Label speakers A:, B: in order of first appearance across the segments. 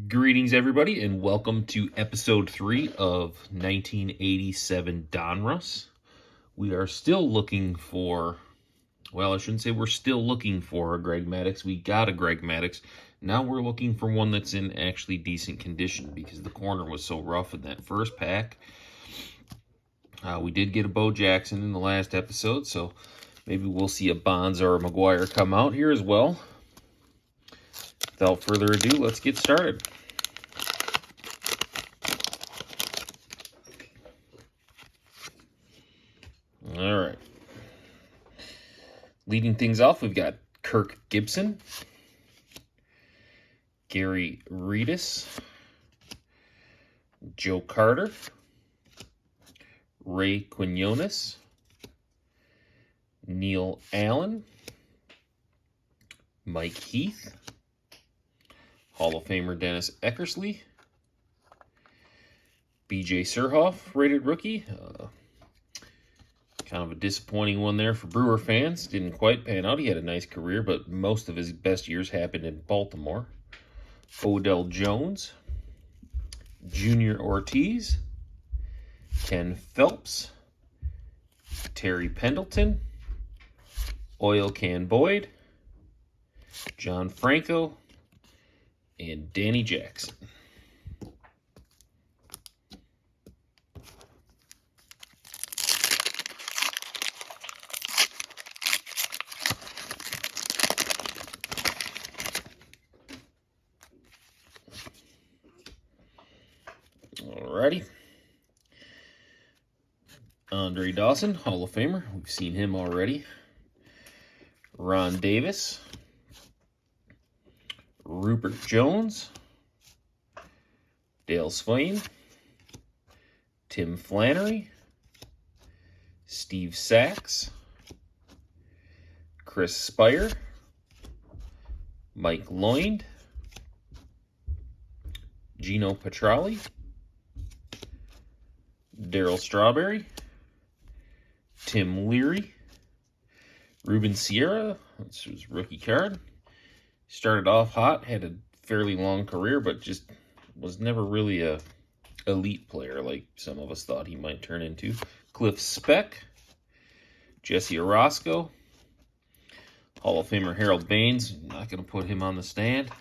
A: Greetings, everybody, and welcome to episode 3 of 1987 Donruss. We are still looking for, well, I shouldn't say we're still looking for a Greg Maddux. We got a Greg Maddux. Now we're looking for one that's in actually decent condition because the corner was so rough in that first pack. We did get a Bo Jackson in the last episode, so maybe we'll see a Bonds or a McGuire come out here as well. Without further ado, let's get started. All right. Leading things off, we've got Kirk Gibson, Gary Redus, Joe Carter, Ray Quinones, Neil Allen, Mike Heath, Hall of Famer Dennis Eckersley, B.J. Surhoff, rated rookie. Kind of a disappointing one there for Brewer fans. Didn't quite pan out. He had a nice career, but most of his best years happened in Baltimore. Odell Jones, Junior Ortiz, Ken Phelps, Terry Pendleton, Oil Can Boyd, John Franco, and Danny Jackson. Alrighty. Andre Dawson, Hall of Famer. We've seen him already. Ron Davis, Rupert Jones, Dale Swain, Tim Flannery, Steve Sachs, Chris Spire, Mike Lloyd, Gino Petralli, Darryl Strawberry, Tim Leary, Ruben Sierra, that's his rookie card. Started off hot, had a fairly long career, but just was never really a elite player like some of us thought he might turn into. Cliff Speck, Jesse Orosco, Hall of Famer Harold Baines. Not going to put him on the stand.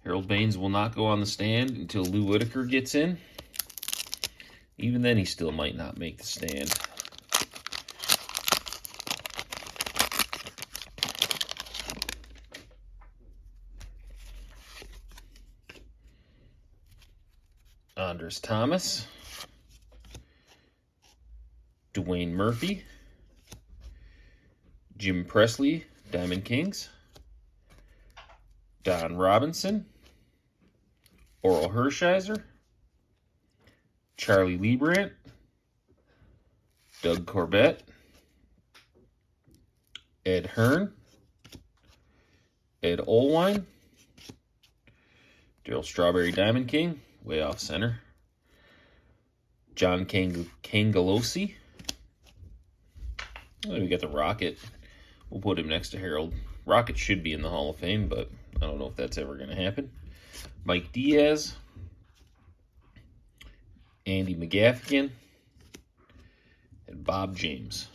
A: Harold Baines will not go on the stand until Lou Whitaker gets in. Even then, he still might not make the stand. Andres Thomas, Dwayne Murphy, Jim Presley, Diamond Kings, Don Robinson, Oral Hershiser, Charlie Leibrandt, Doug Corbett, Ed Hearn, Ed Olwine, Darryl Strawberry Diamond King, way off center, John Kangalosi. We got the Rocket. We'll put him next to Harold. Rocket should be in the Hall of Fame, but I don't know if that's ever going to happen. Mike Diaz, Andy McGaffigan, and Bob James.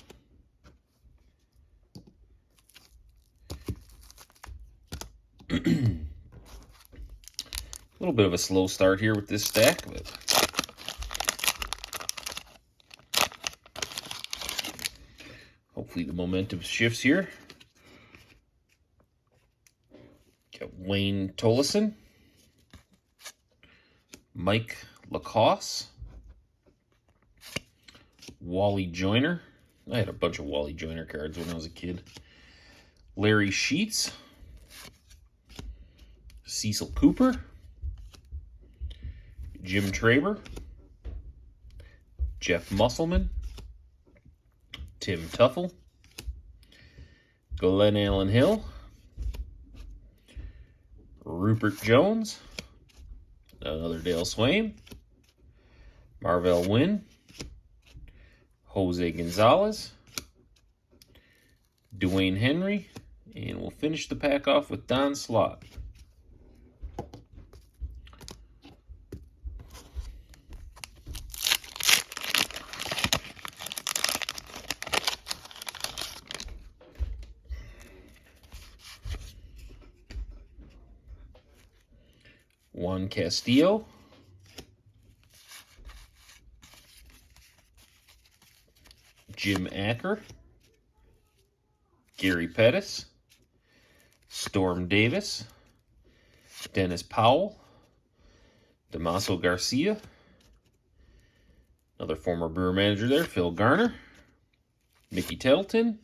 A: A little bit of a slow start here with this stack, but hopefully the momentum shifts here. Got Wayne Tolleson, Mike Lacoste, Wally Joyner. I had a bunch of Wally Joyner cards when I was a kid. Larry Sheets, Cecil Cooper, Jim Traber, Jeff Musselman, Tim Tuffle, Glenn Allen Hill, Rupert Jones, another Dale Swain, Marvell Wynn, Jose Gonzalez, Dwayne Henry, and we'll finish the pack off with Don Slott. Juan Castillo, Jim Acker, Gary Pettis, Storm Davis, Dennis Powell, Damaso Garcia, another former Brewer manager there, Phil Garner, Mickey Tettleton,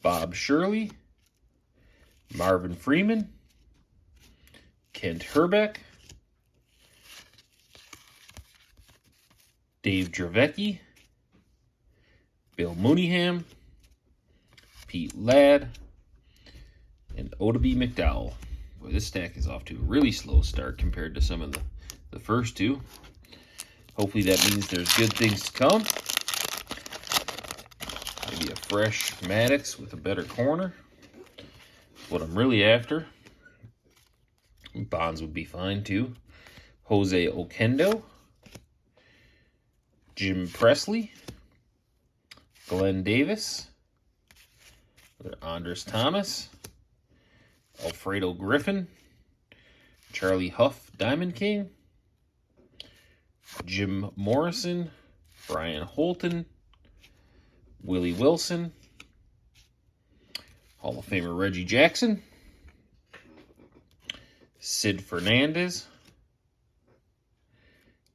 A: Bob Shirley, Marvin Freeman, Kent Herbeck, Dave Dravecki, Bill Mooneyham, Pete Ladd, and Oddibe McDowell. Boy, this stack is off to a really slow start compared to some of the first two. Hopefully that means there's good things to come. Maybe a fresh Maddux with a better corner. That's what I'm really after. Bonds would be fine too. Jose Oquendo, Jim Presley, Glenn Davis, Andres Thomas, Alfredo Griffin, Charlie Huff, Diamond King, Jim Morrison, Brian Holton, Willie Wilson, Hall of Famer Reggie Jackson, Sid Fernandez,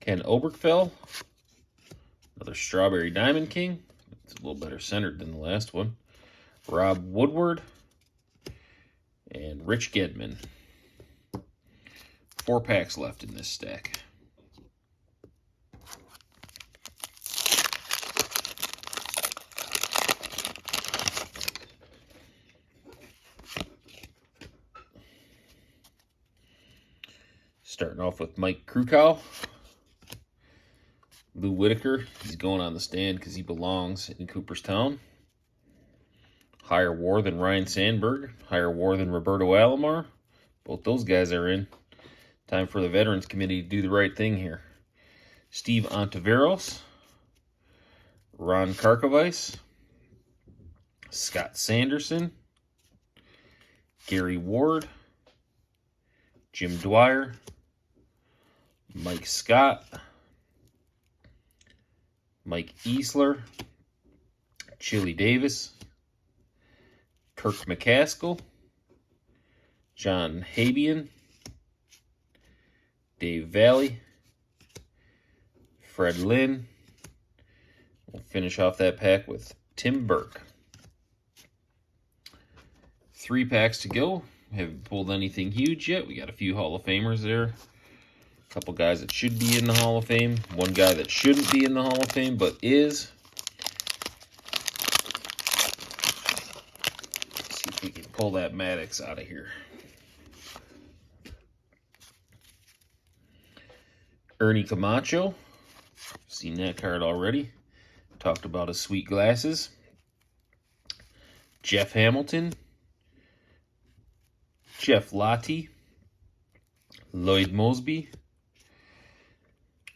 A: Ken Oberkfell, another Strawberry Diamond King. It's a little better centered than the last one. Rob Woodward, and Rich Gedman. 4 packs left in this stack. Starting off with Mike Krukow. Lou Whitaker, he's going on the stand because he belongs in Cooperstown. Higher WAR than Ryan Sandberg. Higher WAR than Roberto Alomar. Both those guys are in. Time for the Veterans Committee to do the right thing here. Steve Ontiveros. Ron Karkovice. Scott Sanderson. Gary Ward. Jim Dwyer. Mike Scott. Mike Easler. Chili Davis. Kirk McCaskill. John Habian. Dave Valley. Fred Lynn. We'll finish off that pack with Tim Burke. 3 packs to go. Haven't pulled anything huge yet. We got a few Hall of Famers there. A couple guys that should be in the Hall of Fame. One guy that shouldn't be in the Hall of Fame, but is. Let's see if we can pull that Maddux out of here. Ernie Camacho. Seen that card already. Talked about his sweet glasses. Jeff Hamilton. Jeff Lottie. Lloyd Mosby.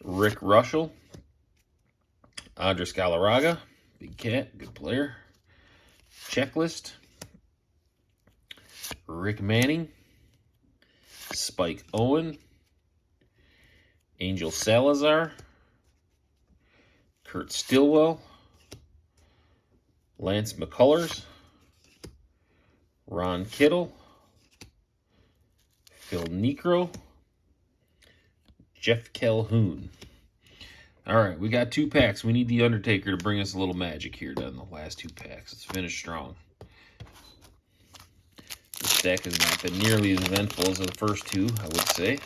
A: Rick Russell. Andres Galarraga. Big cat. Good player. Checklist. Rick Manning. Spike Owen. Angel Salazar. Kurt Stillwell. Lance McCullers. Ron Kittle. Phil Necro. Jeff Calhoun. All right, we got 2 packs. We need the Undertaker to bring us a little magic here down the last 2 packs. Let's finish strong. This deck has not been nearly as eventful as the first 2, I would say.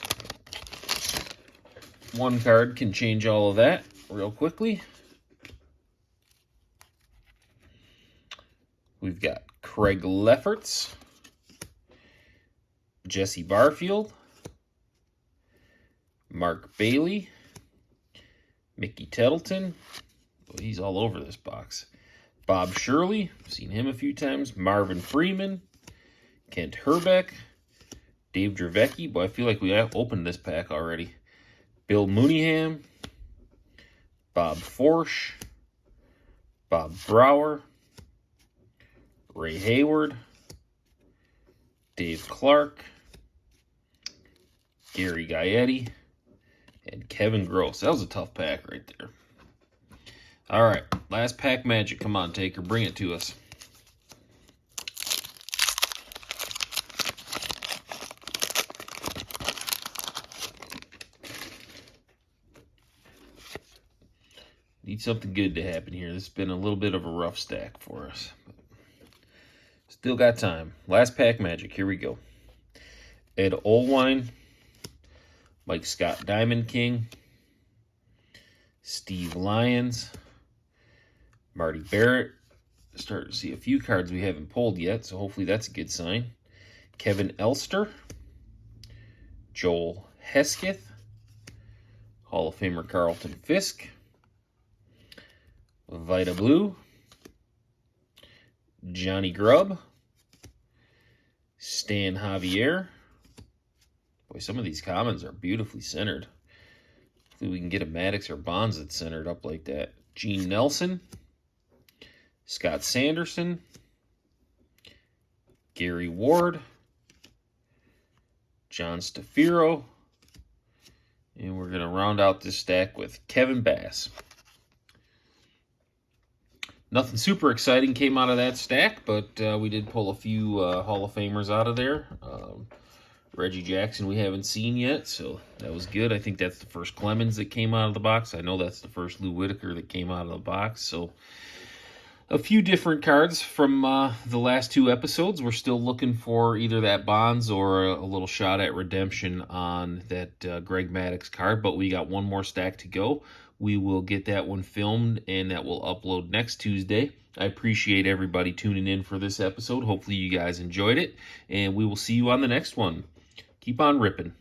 A: One card can change all of that real quickly. We've got Craig Lefferts, Jesse Barfield, Mark Bailey, Mickey Tettleton. Well, he's all over this box. Bob Shirley, seen him a few times. Marvin Freeman, Kent Herbeck, Dave Dravecki. Boy, I feel like we have opened this pack already. Bill Mooneyham, Bob Forsch, Bob Brower, Ray Hayward, Dave Clark, Gary Gaetti, and Kevin Gross. That was a tough pack right there. All right, last pack magic. Come on, Taker, bring it to us. Need something good to happen here. This has been a little bit of a rough stack for us. Still got time. Last pack magic. Here we go. Ed Olwine, Mike Scott Diamond King, Steve Lyons, Marty Barrett. Starting to see a few cards we haven't pulled yet, so hopefully that's a good sign. Kevin Elster, Joel Hesketh, Hall of Famer Carlton Fisk, Vita Blue, Johnny Grubb, Stan Javier. Boy, some of these commons are beautifully centered. Hopefully we can get a Maddux or Bonds that's centered up like that. Gene Nelson, Scott Sanderson, Gary Ward, John Stafiro, and we're going to round out this stack with Kevin Bass. Nothing super exciting came out of that stack, but we did pull a few Hall of Famers out of there. Reggie Jackson we haven't seen yet, so that was good. I think that's the first Clemens that came out of the box. I know that's the first Lou Whitaker that came out of the box. So a few different cards from the last two episodes. We're still looking for either that Bonds or a little shot at redemption on that Greg Maddux card, but we got one more stack to go. We will get that one filmed, and that will upload next Tuesday. I appreciate everybody tuning in for this episode. Hopefully you guys enjoyed it, and we will see you on the next one. Keep on ripping.